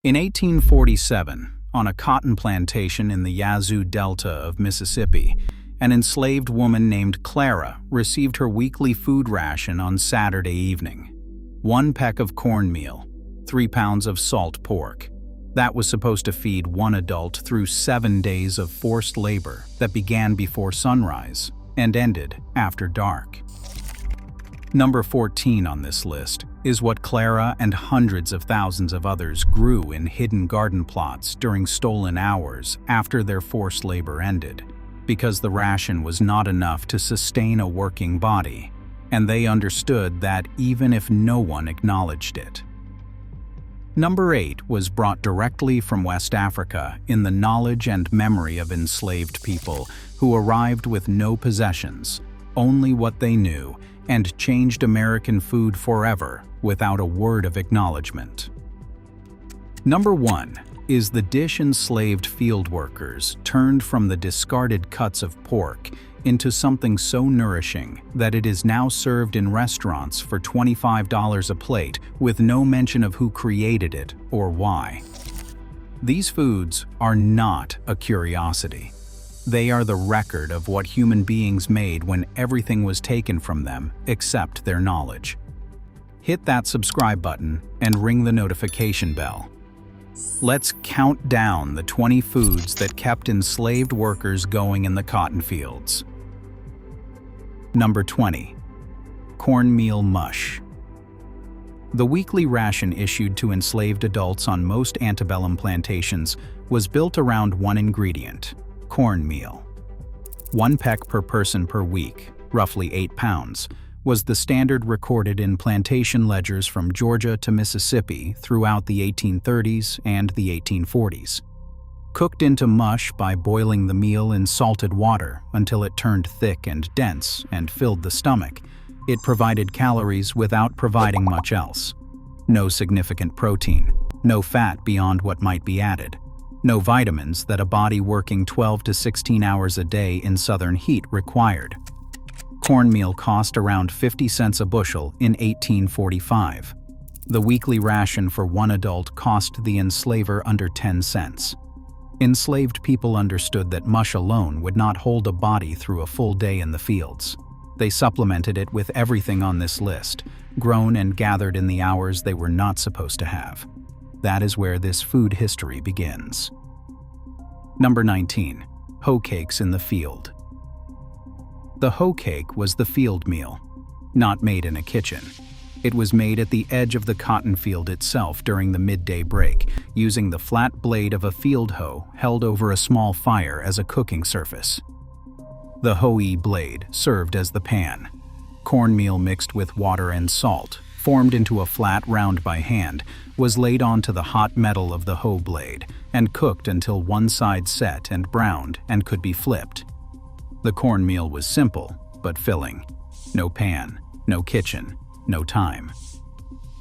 In 1847, on a cotton plantation in the Yazoo Delta of Mississippi, an enslaved woman named Clara received her weekly food ration on Saturday evening. 1 peck of cornmeal, 3 pounds of salt pork. That was supposed to feed one adult through 7 days of forced labor that began before sunrise and ended after dark. Number 14 on this list is what Clara and hundreds of thousands of others grew in hidden garden plots during stolen hours after their forced labor ended, because the ration was not enough to sustain a working body, and they understood that even if no one acknowledged it. Number 8 was brought directly from West Africa in the knowledge and memory of enslaved people who arrived with no possessions, only what they knew, and changed American food forever without a word of acknowledgement. Number 1 is the dish enslaved field workers turned from the discarded cuts of pork into something so nourishing that it is now served in restaurants for $25 a plate with no mention of who created it or why. These foods are not a curiosity. They are the record of what human beings made when everything was taken from them except their knowledge. Hit that subscribe button and ring the notification bell. Let's count down the 20 foods that kept enslaved workers going in the cotton fields. Number 20. Cornmeal mush. The weekly ration issued to enslaved adults on most antebellum plantations was built around one ingredient: cornmeal. 1 peck per person per week, roughly 8 pounds, was the standard recorded in plantation ledgers from Georgia to Mississippi throughout the 1830s and the 1840s. Cooked into mush by boiling the meal in salted water until it turned thick and dense and filled the stomach, it provided calories without providing much else. No significant protein, no fat beyond what might be added, no vitamins that a body working 12 to 16 hours a day in southern heat required. Cornmeal cost around 50 cents a bushel in 1845. The weekly ration for one adult cost the enslaver under 10 cents. Enslaved people understood that mush alone would not hold a body through a full day in the fields. They supplemented it with everything on this list, grown and gathered in the hours they were not supposed to have. That is where this food history begins. Number 19. Hoe cakes in the field. The hoe cake was the field meal, not made in a kitchen. It was made at the edge of the cotton field itself during the midday break, using the flat blade of a field hoe held over a small fire as a cooking surface. The hoe blade served as the pan. Cornmeal mixed with water and salt, formed into a flat round by hand, was laid onto the hot metal of the hoe blade and cooked until one side set and browned and could be flipped. The cornmeal was simple, but filling. No pan, no kitchen, no time.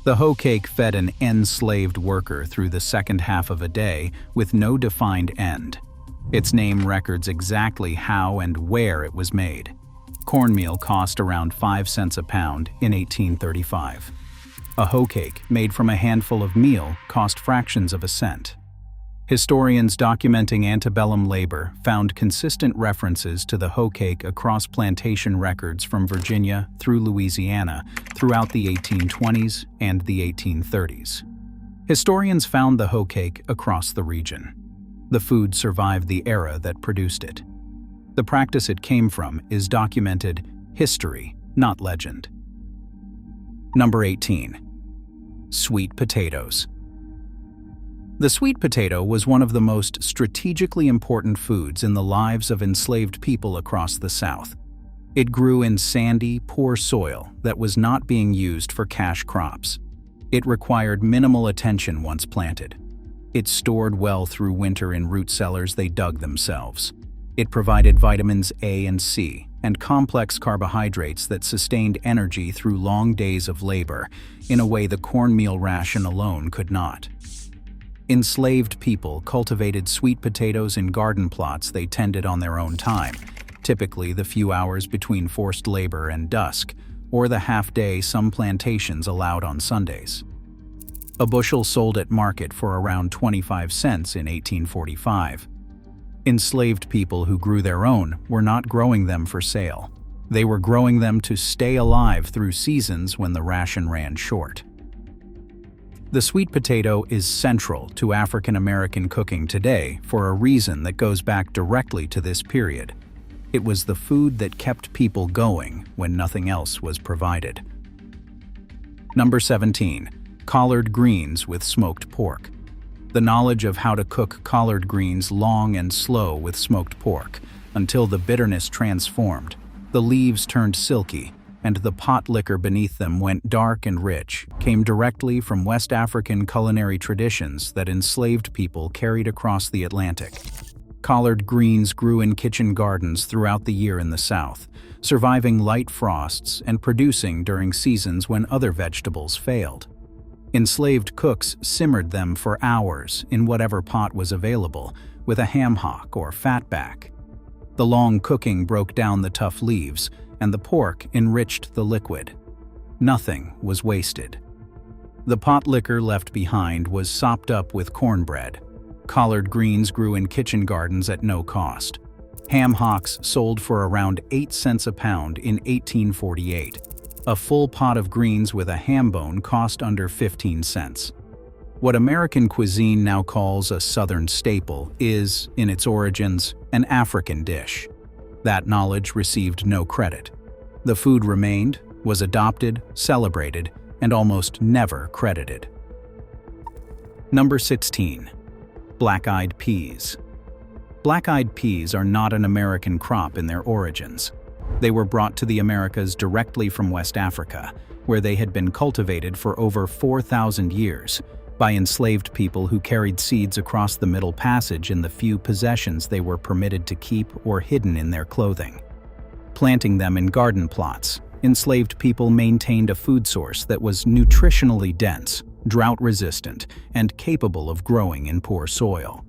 The hoe cake fed an enslaved worker through the second half of a day with no defined end. Its name records exactly how and where it was made. Cornmeal cost around 5 cents a pound in 1835. A hoe cake made from a handful of meal cost fractions of a cent. Historians documenting antebellum labor found consistent references to the hoe cake across plantation records from Virginia through Louisiana throughout the 1820s and the 1830s. Historians found the hoe cake across the region. The food survived the era that produced it. The practice it came from is documented history, not legend. Number 18. Sweet potatoes. The sweet potato was one of the most strategically important foods in the lives of enslaved people across the South. It grew in sandy, poor soil that was not being used for cash crops. It required minimal attention once planted. It stored well through winter in root cellars they dug themselves. It provided vitamins A and C and complex carbohydrates that sustained energy through long days of labor in a way the cornmeal ration alone could not. Enslaved people cultivated sweet potatoes in garden plots they tended on their own time, typically the few hours between forced labor and dusk, or the half-day some plantations allowed on Sundays. A bushel sold at market for around 25 cents in 1845. Enslaved people who grew their own were not growing them for sale. They were growing them to stay alive through seasons when the ration ran short. The sweet potato is central to African American cooking today for a reason that goes back directly to this period. It was the food that kept people going when nothing else was provided. Number 17. Collard greens with smoked pork. The knowledge of how to cook collard greens long and slow with smoked pork until the bitterness transformed, the leaves turned silky, and the pot liquor beneath them went dark and rich, came directly from West African culinary traditions that enslaved people carried across the Atlantic. Collard greens grew in kitchen gardens throughout the year in the South, surviving light frosts and producing during seasons when other vegetables failed. Enslaved cooks simmered them for hours in whatever pot was available, with a ham hock or fatback. The long cooking broke down the tough leaves, and the pork enriched the liquid. Nothing was wasted. The pot liquor left behind was sopped up with cornbread. Collard greens grew in kitchen gardens at no cost. Ham hocks sold for around 8 cents a pound in 1848. A full pot of greens with a ham bone cost under 15 cents. What American cuisine now calls a Southern staple is, in its origins, an African dish. That knowledge received no credit. The food remained, was adopted, celebrated, and almost never credited. Number 16. Black-eyed peas. Black-eyed peas are not an American crop in their origins. They were brought to the Americas directly from West Africa, where they had been cultivated for over 4,000 years by enslaved people who carried seeds across the Middle Passage in the few possessions they were permitted to keep or hidden in their clothing. Planting them in garden plots, enslaved people maintained a food source that was nutritionally dense, drought-resistant, and capable of growing in poor soil.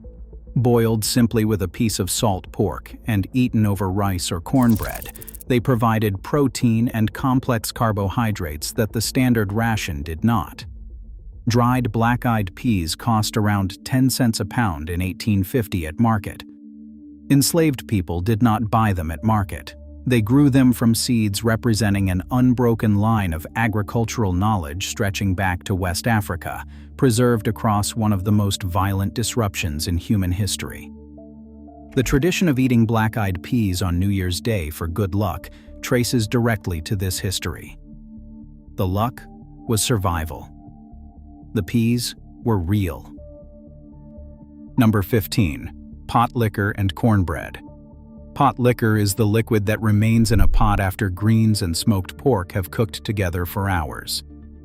Boiled simply with a piece of salt pork and eaten over rice or cornbread, they provided protein and complex carbohydrates that the standard ration did not. Dried black-eyed peas cost around 10 cents a pound in 1850 at market. Enslaved people did not buy them at market. They grew them from seeds representing an unbroken line of agricultural knowledge stretching back to West Africa, preserved across one of the most violent disruptions in human history. The tradition of eating black-eyed peas on New Year's Day for good luck traces directly to this history. The luck was survival. The peas were real. Number 15. Pot liquor and cornbread. Pot liquor is the liquid that remains in a pot after greens and smoked pork have cooked together for hours.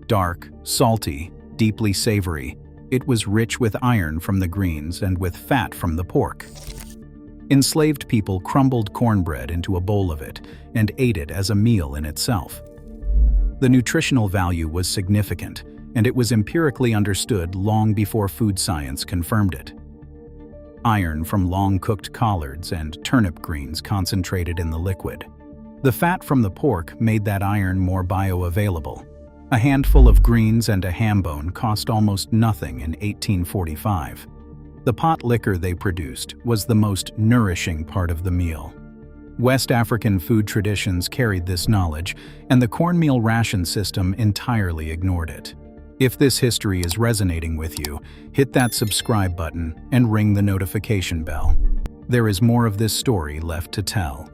Dark, salty, deeply savory, it was rich with iron from the greens and with fat from the pork. Enslaved people crumbled cornbread into a bowl of it and ate it as a meal in itself. The nutritional value was significant, and it was empirically understood long before food science confirmed it. Iron from long-cooked collards and turnip greens concentrated in the liquid. The fat from the pork made that iron more bioavailable. A handful of greens and a ham bone cost almost nothing in 1845. The pot liquor they produced was the most nourishing part of the meal. West African food traditions carried this knowledge, and the cornmeal ration system entirely ignored it. If this history is resonating with you, hit that subscribe button and ring the notification bell. There is more of this story left to tell.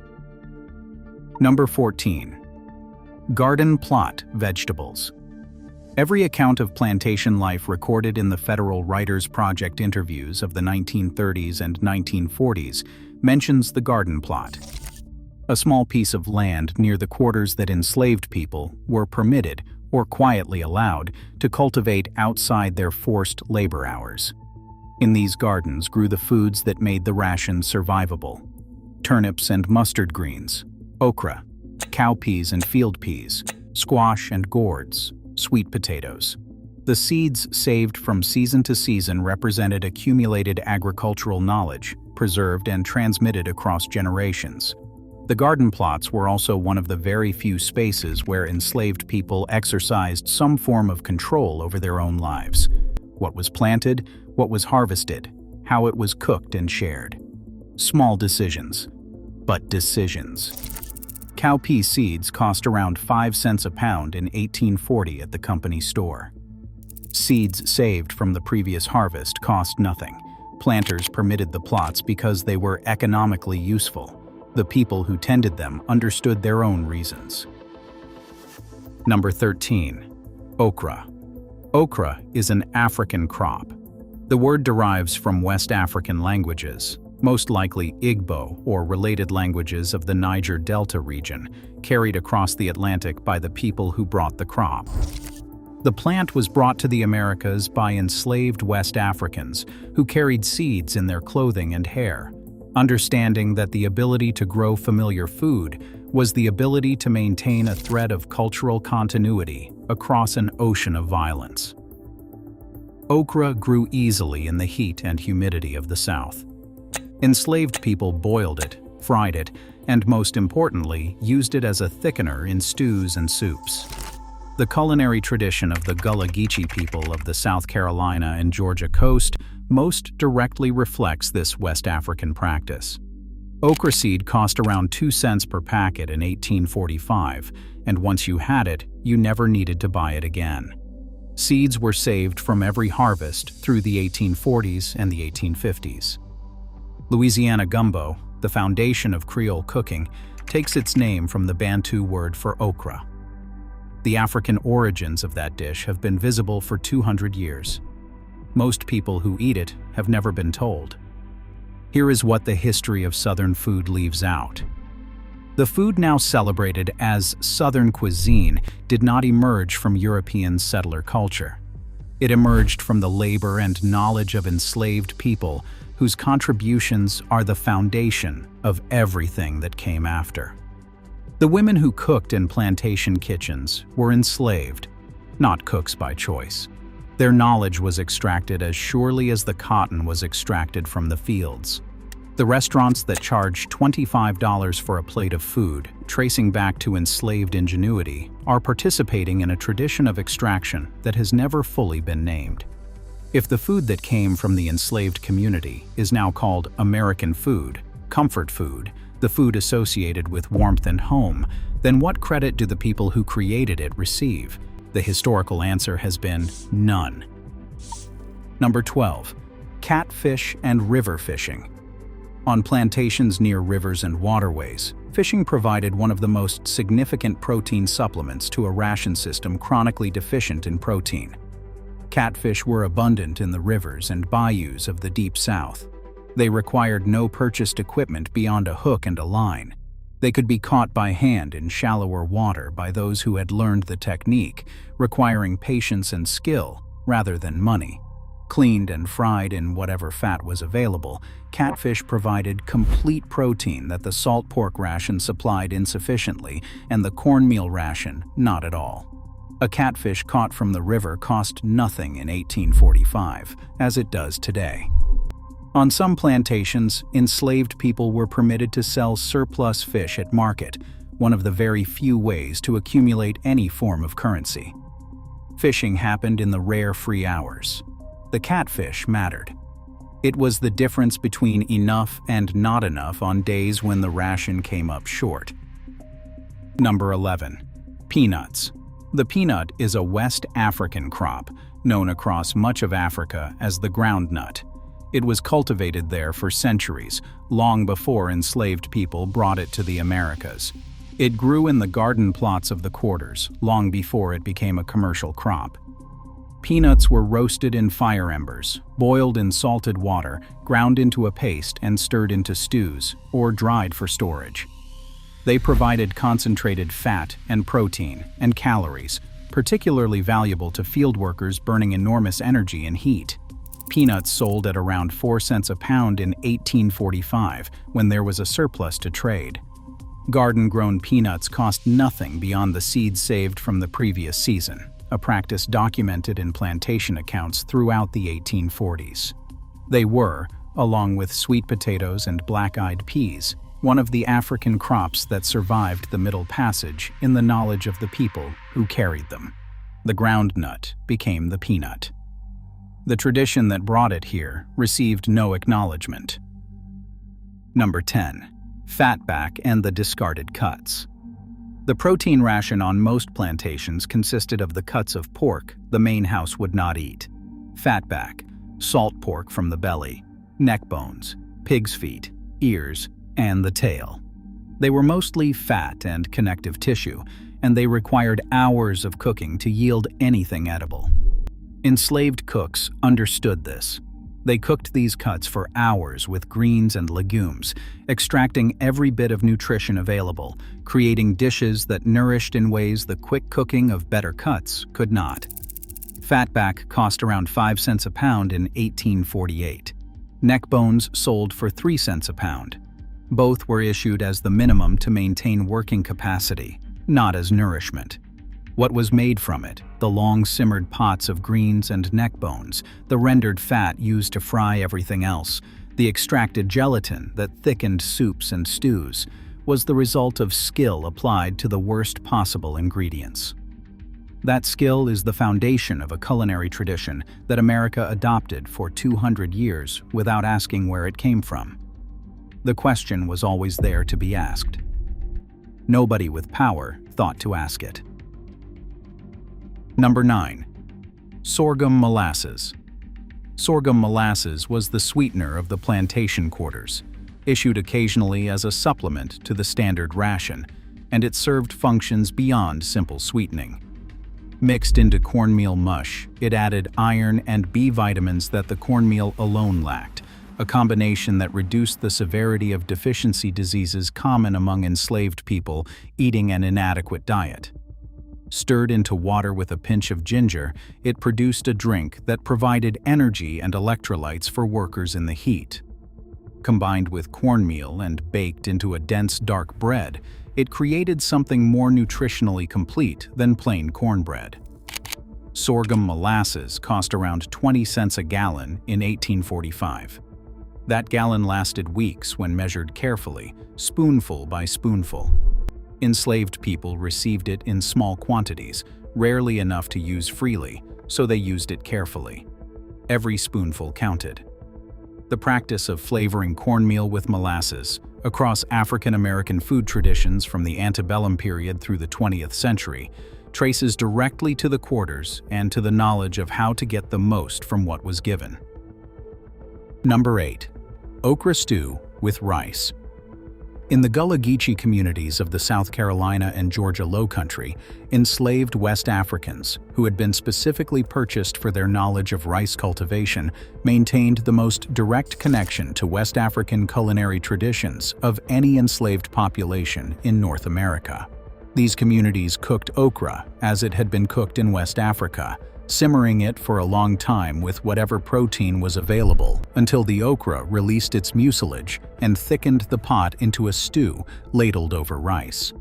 Number 14. Garden plot vegetables. Every account of plantation life recorded in the Federal Writers Project interviews of the 1930s and 1940s mentions the garden plot. A small piece of land near the quarters that enslaved people were permitted or quietly allowed to cultivate outside their forced labor hours. In these gardens grew the foods that made the ration survivable: turnips and mustard greens, okra, cowpeas and field peas, squash and gourds, sweet potatoes. The seeds saved from season to season represented accumulated agricultural knowledge, preserved and transmitted across generations. The garden plots were also one of the very few spaces where enslaved people exercised some form of control over their own lives. What was planted, what was harvested, how it was cooked and shared. Small decisions, but decisions. Cowpea seeds cost around 5 cents a pound in 1840 at the company store. Seeds saved from the previous harvest cost nothing. Planters permitted the plots because they were economically useful. The people who tended them understood their own reasons. Number 13. Okra. Okra is an African crop. The word derives from West African languages, most likely Igbo or related languages of the Niger Delta region, carried across the Atlantic by the people who brought the crop. The plant was brought to the Americas by enslaved West Africans who carried seeds in their clothing and hair, understanding that the ability to grow familiar food was the ability to maintain a thread of cultural continuity across an ocean of violence. Okra grew easily in the heat and humidity of the South. Enslaved people boiled it, fried it, and most importantly, used it as a thickener in stews and soups. The culinary tradition of the Gullah people of the South Carolina and Georgia coast most directly reflects this West African practice. Okra seed cost around 2 cents per packet in 1845, and once you had it, you never needed to buy it again. Seeds were saved from every harvest through the 1840s and the 1850s. Louisiana gumbo, the foundation of Creole cooking, takes its name from the Bantu word for okra. The African origins of that dish have been visible for 200 years. Most people who eat it have never been told. Here is what the history of Southern food leaves out. The food now celebrated as Southern cuisine did not emerge from European settler culture. It emerged from the labor and knowledge of enslaved people whose contributions are the foundation of everything that came after. The women who cooked in plantation kitchens were enslaved, not cooks by choice. Their knowledge was extracted as surely as the cotton was extracted from the fields. The restaurants that charge $25 for a plate of food, tracing back to enslaved ingenuity, are participating in a tradition of extraction that has never fully been named. If the food that came from the enslaved community is now called American food, comfort food, the food associated with warmth and home, then what credit do the people who created it receive? The historical answer has been none. Number 12. Catfish and river fishing. On plantations near rivers and waterways, fishing provided one of the most significant protein supplements to a ration system chronically deficient in protein. Catfish were abundant in the rivers and bayous of the Deep South. They required no purchased equipment beyond a hook and a line. They could be caught by hand in shallower water by those who had learned the technique, requiring patience and skill rather than money. Cleaned and fried in whatever fat was available, catfish provided complete protein that the salt pork ration supplied insufficiently and the cornmeal ration not at all. A catfish caught from the river cost nothing in 1845, as it does today. On some plantations, enslaved people were permitted to sell surplus fish at market, one of the very few ways to accumulate any form of currency. Fishing happened in the rare free hours. The catfish mattered. It was the difference between enough and not enough on days when the ration came up short. Number 11. Peanuts. The peanut is a West African crop, known across much of Africa as the groundnut. It was cultivated there for centuries, long before enslaved people brought it to the Americas. It grew in the garden plots of the quarters, long before it became a commercial crop. Peanuts were roasted in fire embers, boiled in salted water, ground into a paste and stirred into stews, or dried for storage. They provided concentrated fat and protein and calories, particularly valuable to field workers burning enormous energy and heat. Peanuts sold at around 4 cents a pound in 1845, when there was a surplus to trade. Garden-grown peanuts cost nothing beyond the seeds saved from the previous season, a practice documented in plantation accounts throughout the 1840s. They were, along with sweet potatoes and black-eyed peas, one of the African crops that survived the Middle Passage in the knowledge of the people who carried them. The groundnut became the peanut. The tradition that brought it here received no acknowledgement. Number 10. Fatback and the discarded cuts. The protein ration on most plantations consisted of the cuts of pork the main house would not eat, fatback, salt pork from the belly, neck bones, pig's feet, ears, and the tail. They were mostly fat and connective tissue, and they required hours of cooking to yield anything edible. Enslaved cooks understood this. They cooked these cuts for hours with greens and legumes, extracting every bit of nutrition available, creating dishes that nourished in ways the quick cooking of better cuts could not. Fatback cost around 5 cents a pound in 1848. Neck bones sold for 3 cents a pound. Both were issued as the minimum to maintain working capacity, not as nourishment. What was made from it, the long simmered pots of greens and neck bones, the rendered fat used to fry everything else, the extracted gelatin that thickened soups and stews, was the result of skill applied to the worst possible ingredients. That skill is the foundation of a culinary tradition that America adopted for 200 years without asking where it came from. The question was always there to be asked. Nobody with power thought to ask it. Number 9. Sorghum molasses. Sorghum molasses was the sweetener of the plantation quarters, issued occasionally as a supplement to the standard ration, and it served functions beyond simple sweetening. Mixed into cornmeal mush, it added iron and B vitamins that the cornmeal alone lacked, a combination that reduced the severity of deficiency diseases common among enslaved people eating an inadequate diet. Stirred into water with a pinch of ginger, it produced a drink that provided energy and electrolytes for workers in the heat. Combined with cornmeal and baked into a dense dark bread, it created something more nutritionally complete than plain cornbread. Sorghum molasses cost around 20 cents a gallon in 1845. That gallon lasted weeks when measured carefully, spoonful by spoonful. Enslaved people received it in small quantities, rarely enough to use freely, so they used it carefully. Every spoonful counted. The practice of flavoring cornmeal with molasses across African American food traditions from the antebellum period through the 20th century traces directly to the quarters and to the knowledge of how to get the most from what was given. Number 8. Okra stew with rice. In the Gullah communities of the South Carolina and Georgia Lowcountry, enslaved West Africans, who had been specifically purchased for their knowledge of rice cultivation, maintained the most direct connection to West African culinary traditions of any enslaved population in North America. These communities cooked okra as it had been cooked in West Africa, simmering it for a long time with whatever protein was available until the okra released its mucilage and thickened the pot into a stew ladled over rice.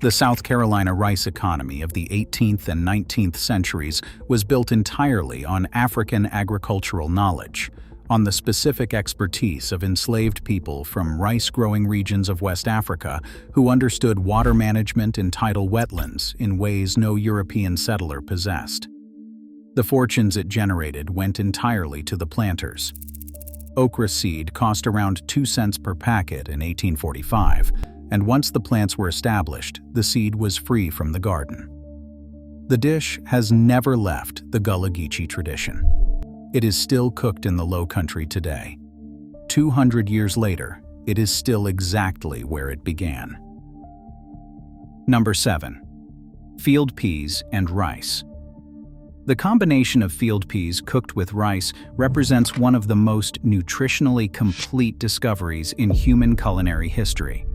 The South Carolina rice economy of the 18th and 19th centuries was built entirely on African agricultural knowledge, on the specific expertise of enslaved people from rice-growing regions of West Africa who understood water management in tidal wetlands in ways no European settler possessed. The fortunes it generated went entirely to the planters. Okra seed cost around 2 cents per packet in 1845, and once the plants were established, the seed was free from the garden. The dish has never left the Gullah tradition. It is still cooked in the Low Country today. 200 years later, it is still exactly where it began. Number 7. Field peas and rice. The combination of field peas cooked with rice represents one of the most nutritionally complete discoveries in human culinary history.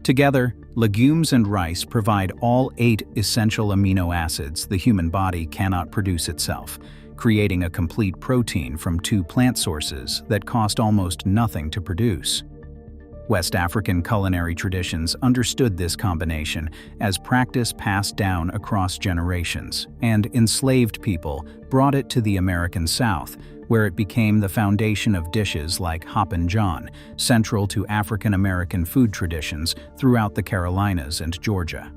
Together, legumes and rice provide all 8 essential amino acids the human body cannot produce itself, creating a complete protein from 2 plant sources that cost almost nothing to produce. West African culinary traditions understood this combination as practice passed down across generations, and enslaved people brought it to the American South, where it became the foundation of dishes like Hoppin' John, central to African American food traditions throughout the Carolinas and Georgia.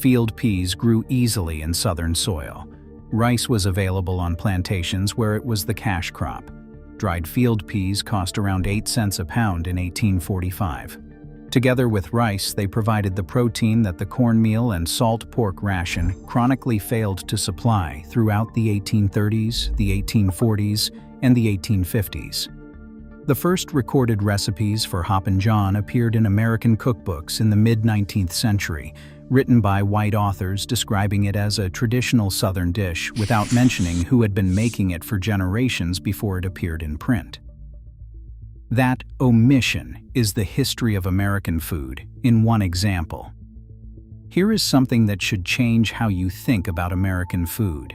Field peas grew easily in southern soil. Rice was available on plantations where it was the cash crop. Dried field peas cost around 8 cents a pound in 1845. Together with rice, they provided the protein that the cornmeal and salt pork ration chronically failed to supply throughout the 1830s, the 1840s, and the 1850s. The first recorded recipes for Hoppin' John appeared in American cookbooks in the mid-19th century, written by white authors describing it as a traditional Southern dish without mentioning who had been making it for generations before it appeared in print. That omission is the history of American food in one example. Here is something that should change how you think about American food.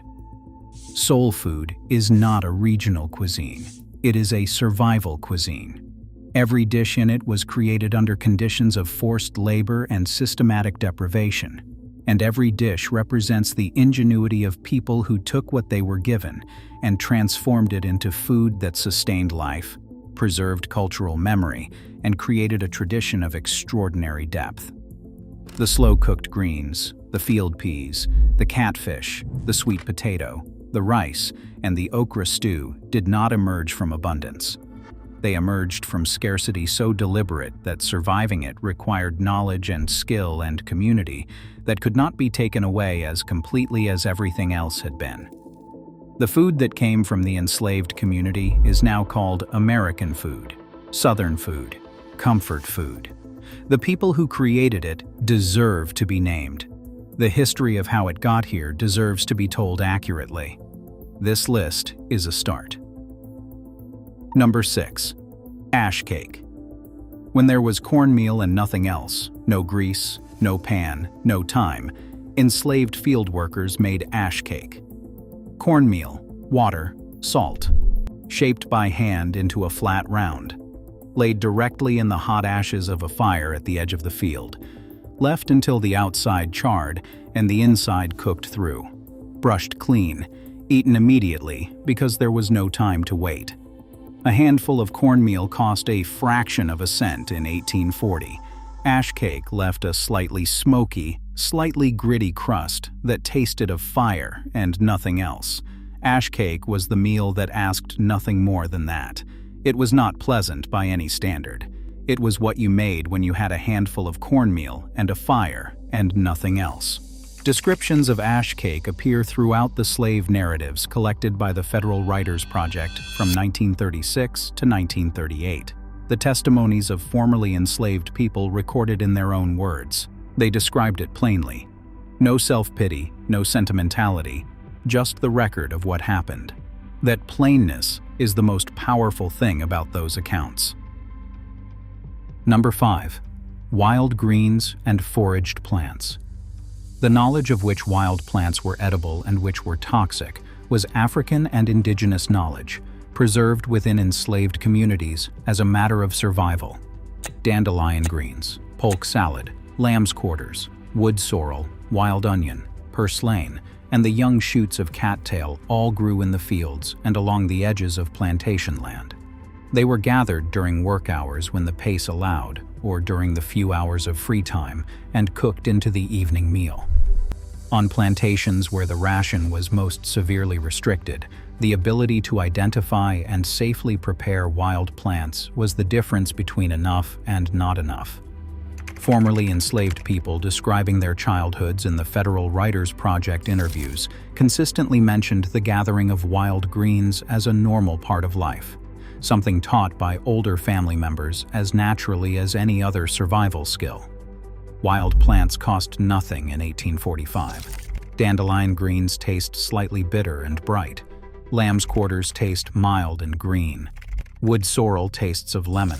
Soul food is not a regional cuisine. It is a survival cuisine. Every dish in it was created under conditions of forced labor and systematic deprivation, and every dish represents the ingenuity of people who took what they were given and transformed it into food that sustained life, preserved cultural memory, and created a tradition of extraordinary depth. The slow-cooked greens, the field peas, the catfish, the sweet potato, the rice, and the okra stew did not emerge from abundance. They emerged from scarcity so deliberate that surviving it required knowledge and skill and community that could not be taken away as completely as everything else had been. The food that came from the enslaved community is now called American food, Southern food, comfort food. The people who created it deserve to be named. The history of how it got here deserves to be told accurately. This list is a start. Number 6. Ash cake. When there was cornmeal and nothing else, no grease, no pan, no time, enslaved field workers made ash cake. Cornmeal, water, salt, shaped by hand into a flat round, laid directly in the hot ashes of a fire at the edge of the field, left until the outside charred and the inside cooked through, brushed clean, eaten immediately because there was no time to wait. A handful of cornmeal cost a fraction of a cent in 1840. Ash cake left a slightly smoky, slightly gritty crust that tasted of fire and nothing else. Ash cake was the meal that asked nothing more than that. It was not pleasant by any standard. It was what you made when you had a handful of cornmeal and a fire and nothing else. Descriptions of ash cake appear throughout the slave narratives collected by the Federal Writers Project from 1936 to 1938. The testimonies of formerly enslaved people recorded in their own words. They described it plainly. No self-pity, no sentimentality, just the record of what happened. That plainness is the most powerful thing about those accounts. Number 5. Wild greens and foraged plants. The knowledge of which wild plants were edible and which were toxic was African and indigenous knowledge, preserved within enslaved communities as a matter of survival. Dandelion greens, polk salad, lamb's quarters, wood sorrel, wild onion, purslane, and the young shoots of cattail all grew in the fields and along the edges of plantation land. They were gathered during work hours when the pace allowed, or during the few hours of free time, and cooked into the evening meal. On plantations where the ration was most severely restricted, the ability to identify and safely prepare wild plants was the difference between enough and not enough. Formerly enslaved people describing their childhoods in the Federal Writers Project interviews consistently mentioned the gathering of wild greens as a normal part of life, something taught by older family members as naturally as any other survival skill. Wild plants cost nothing in 1845. Dandelion greens taste slightly bitter and bright. Lamb's quarters taste mild and green. Wood sorrel tastes of lemon.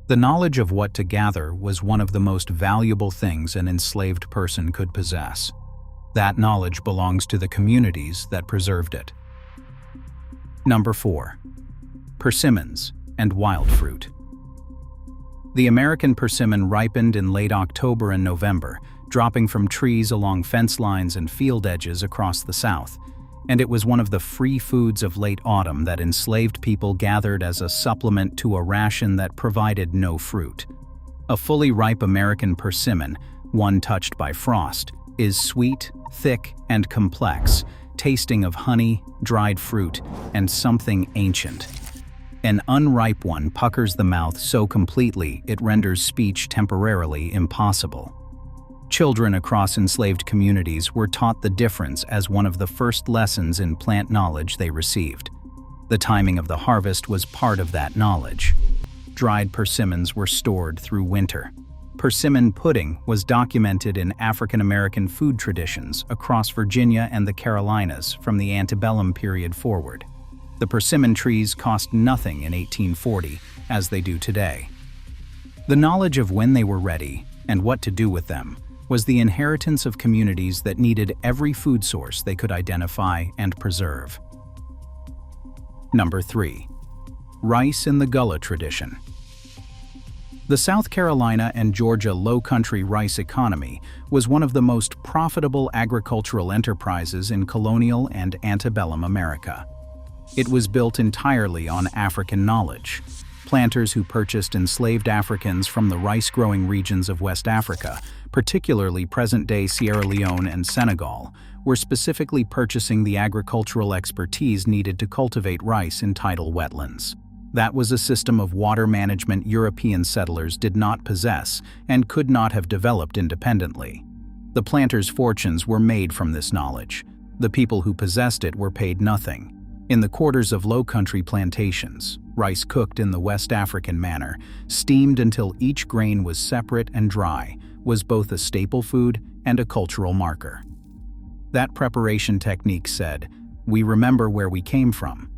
The knowledge of what to gather was one of the most valuable things an enslaved person could possess. That knowledge belongs to the communities that preserved it. Number 4. Persimmons and wild fruit. The American persimmon ripened in late October and November, dropping from trees along fence lines and field edges across the South. and it was one of the free foods of late autumn that enslaved people gathered as a supplement to a ration that provided no fruit. A fully ripe American persimmon, one touched by frost, is sweet, thick, and complex, tasting of honey, dried fruit, and something ancient. An unripe one puckers the mouth so completely it renders speech temporarily impossible. Children across enslaved communities were taught the difference as one of the first lessons in plant knowledge they received. The timing of the harvest was part of that knowledge. Dried persimmons were stored through winter. Persimmon pudding was documented in African American food traditions across Virginia and the Carolinas from the antebellum period forward. The persimmon trees cost nothing in 1840, as they do today. The knowledge of when they were ready and what to do with them was the inheritance of communities that needed every food source they could identify and preserve. Number 3. Rice in the Gullah tradition. The South Carolina and Georgia low-country rice economy was one of the most profitable agricultural enterprises in colonial and antebellum America. It was built entirely on African knowledge. Planters who purchased enslaved Africans from the rice-growing regions of West Africa, particularly present-day Sierra Leone and Senegal, were specifically purchasing the agricultural expertise needed to cultivate rice in tidal wetlands. That was a system of water management European settlers did not possess and could not have developed independently. The planters' fortunes were made from this knowledge. The people who possessed it were paid nothing. In the quarters of low-country plantations, rice cooked in the West African manner, steamed until each grain was separate and dry, was both a staple food and a cultural marker. That preparation technique said, "We remember where we came from."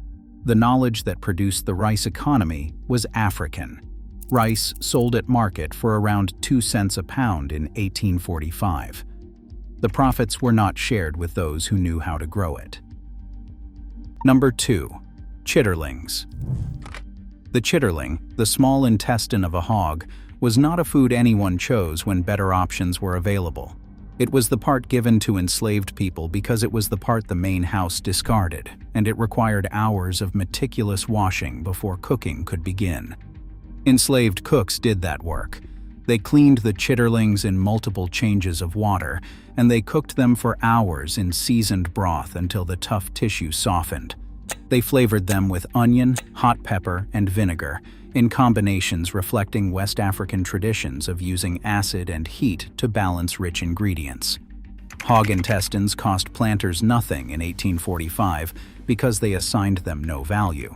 The knowledge that produced the rice economy was African. Rice sold at market for around 2 cents a pound in 1845. The profits were not shared with those who knew how to grow it. Number 2. Chitterlings. The chitterling, the small intestine of a hog, was not a food anyone chose when better options were available. It was the part given to enslaved people because it was the part the main house discarded, and it required hours of meticulous washing before cooking could begin. Enslaved cooks did that work. They cleaned the chitterlings in multiple changes of water, and they cooked them for hours in seasoned broth until the tough tissue softened. They flavored them with onion, hot pepper, and vinegar, in combinations reflecting West African traditions of using acid and heat to balance rich ingredients. Hog intestines cost planters nothing in 1845 because they assigned them no value.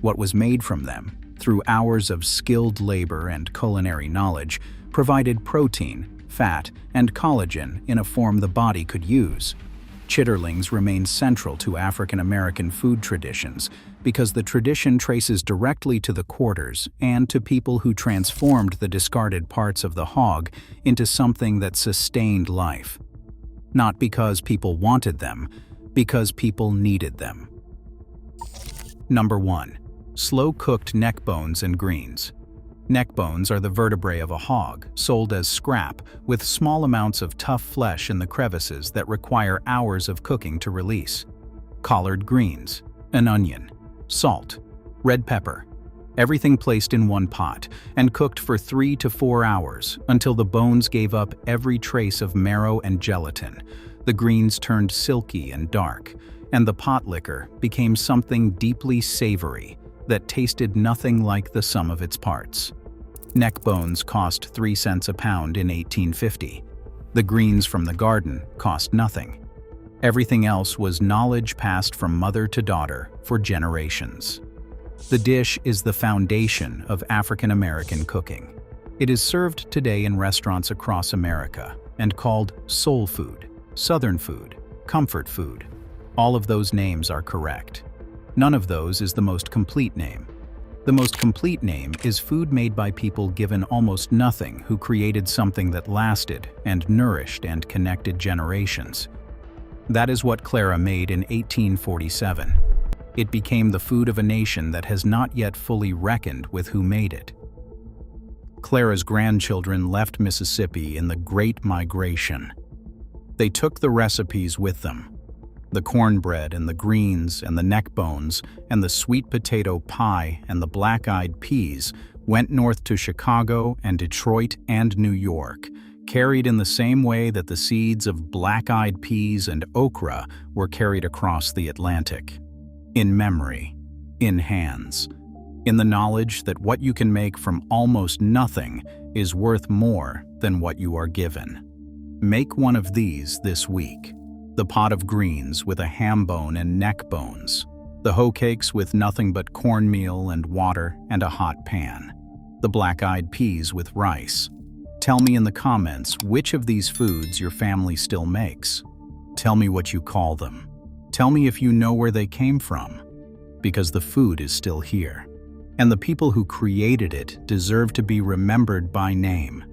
What was made from them, through hours of skilled labor and culinary knowledge, provided protein, fat, and collagen in a form the body could use. Chitterlings remain central to African American food traditions because the tradition traces directly to the quarters and to people who transformed the discarded parts of the hog into something that sustained life. Not because people wanted them, because people needed them. Number 1. Slow-cooked neckbones and greens. Neckbones are the vertebrae of a hog, sold as scrap, with small amounts of tough flesh in the crevices that require hours of cooking to release. Collard greens, an onion, salt, red pepper, everything placed in one pot and cooked for 3 to 4 hours until the bones gave up every trace of marrow and gelatin. The greens turned silky and dark, and the pot liquor became something deeply savory that tasted nothing like the sum of its parts. Neckbones cost 3 cents a pound in 1850. The greens from the garden cost nothing. Everything else was knowledge passed from mother to daughter for generations. The dish is the foundation of African American cooking. It is served today in restaurants across America and called soul food, southern food, comfort food. All of those names are correct. None of those is the most complete name. The most complete name is food made by people given almost nothing who created something that lasted and nourished and connected generations. That is what Clara made in 1847. It became the food of a nation that has not yet fully reckoned with who made it. Clara's grandchildren left Mississippi in the Great Migration. They took the recipes with them. The cornbread and the greens and the neckbones and the sweet potato pie and the black-eyed peas went north to Chicago and Detroit and New York, carried in the same way that the seeds of black-eyed peas and okra were carried across the Atlantic. In memory, in hands, in the knowledge that what you can make from almost nothing is worth more than what you are given. Make one of these this week. The pot of greens with a ham bone and neck bones. The hoe cakes with nothing but cornmeal and water and a hot pan. The black-eyed peas with rice. Tell me in the comments which of these foods your family still makes. Tell me what you call them. Tell me if you know where they came from. Because the food is still here. And the people who created it deserve to be remembered by name.